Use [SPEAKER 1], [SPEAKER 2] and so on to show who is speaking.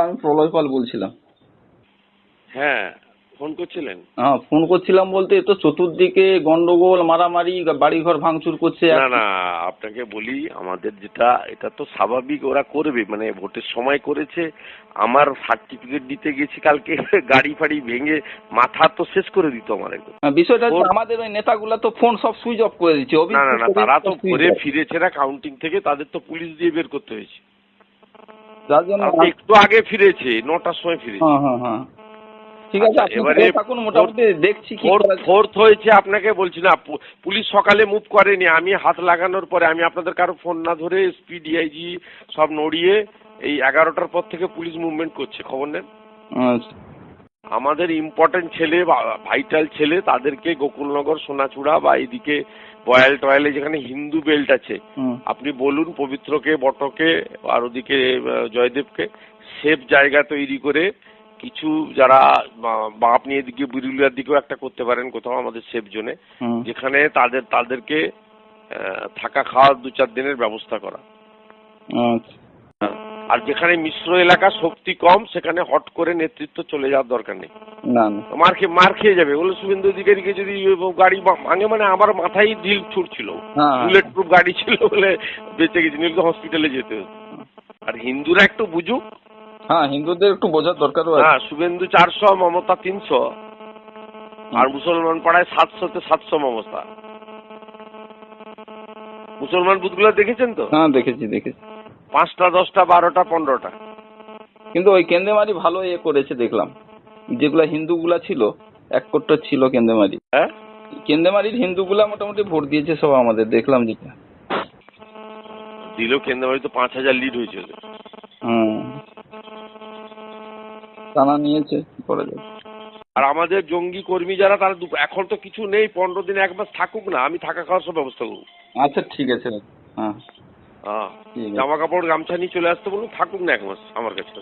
[SPEAKER 1] আমি প্রলয় পাল বলছিলাম।
[SPEAKER 2] হ্যাঁ, ফোন করছিলেন?
[SPEAKER 1] হ্যাঁ, ফোন করছিলাম বলতে তো চতুর্দিকে গন্ডগোল, মারামারি, বাড়িঘর ভাঙচুর করছে।
[SPEAKER 2] না না, আপনাকে বলি, আমাদের এটা তো স্বাভাবিক, ওরা করবে, মানে ভোটের সময় করেছে। আমার সার্টিফিকেট দিতে গেছি কালকে, গাড়ি ফাড়ি ভেঙে মাথা তো শেষ করে দিত আমার একদম।
[SPEAKER 1] বিষয়টা হচ্ছে আমাদের ওই নেতাগুলা তো ফোন সব সুইচ অফ করে দিচ্ছে।
[SPEAKER 2] না না না, তারা তো ঘুরে ফিরেছে না কাউন্টিং থেকে, তাদের তো পুলিশ দিয়ে বের করতে হয়েছে।
[SPEAKER 1] যার জন্য
[SPEAKER 2] একটু আগে ফিরেছে, 9টার সময় ফিরেছে।
[SPEAKER 1] হ্যাঁ ঠিক আছে,
[SPEAKER 2] এবারে
[SPEAKER 1] মোটামুটি দেখছি কি
[SPEAKER 2] ফোর্থ হয়েছে। আপনাকে বলছি না, পুলিশ সকালে মুভ করেনি, আমি হাত লাগানোর পরে, আমি আপনাদের কারো ফোন না ধরে এসপি ডিআইজি সব নড়িয়ে এই 11টার পর থেকে পুলিশ মুভমেন্ট করছে, খবর নেন। আমাদের ইম্পর্টেন্ট ছেলে, ভাইটাল ছেলে, তাদেরকে গোকুলনগর, সোনাচূড়া বা এইদিকে বয়াল টয়ালে যেখানে হিন্দু বেল্ট আছে, আপনি বলুন পবিত্রকে, বটকে আর ওদিকে জয়দেবকে সেফ জায়গা তৈরি করে কিছু, যারা বা আপনি এদিকে বিরুলিয়ার দিকেও একটা করতে পারেন কোথাও আমাদের সেফ জোনে, যেখানে তাদেরকে থাকা খাওয়া 2-4 দিনের ব্যবস্থা করা। আর যেখানে মিশ্র এলাকা, শক্তি কম, সেখানে হট করে নেতৃত্ব চলে যাওয়ার দরকার নেই। মার খেয়ে যাবে। বলে শুভেন্দু অধিকারীকে যদি গাড়ি ভাঙে, মানে আমার মাথায় ঢিল ছুটছিল, বুলেট প্রুফ গাড়ি ছিল বলে বেঁচে গেছি, নিলে হসপিটালে যেতে হতো। আর হিন্দুরা একটু বুঝুক।
[SPEAKER 1] হ্যাঁ, হিন্দুদের একটু বোঝার দরকার।
[SPEAKER 2] হ্যাঁ, শুভেন্দু 400, মমতা 300, আর মুসলমান পাড়ায় 700-তে 700 মমতা। মুসলমান বুথগুলো দেখেছেন তো?
[SPEAKER 1] হ্যাঁ, দেখেছি।
[SPEAKER 2] 5টা, 10টা, 12টা, 15টা।
[SPEAKER 1] কিন্তু ওই কেন্দ্রমারি ভালো করেছে দেখলাম। যেগুলা হিন্দুগুলা ছিল, এক কোট্টা ছিল কেন্দ্রমারি।
[SPEAKER 2] হ্যাঁ,
[SPEAKER 1] কেন্দ্রমারির হিন্দুগুলা মোটামুটি ভোট দিয়েছে সব আমাদের, দেখলাম যেটা
[SPEAKER 2] দিল। কেন্দ্রমারি তো 5000 লিড হয়েছিল।
[SPEAKER 1] টানা নিয়েছে, কি করা যাবে।
[SPEAKER 2] আর আমাদের জঙ্গি কর্মী যারা, তারা এখন তো কিছু নেই, 15 দিন 1 মাস থাকুক না, আমি থাকা খাওয়ার সব ব্যবস্থা করবো।
[SPEAKER 1] আচ্ছা, ঠিক আছে। হ্যাঁ,
[SPEAKER 2] জামা কাপড় গামছা নিয়ে চলে আসতে বলুন, থাকুক না 1 মাস আমার কাছে।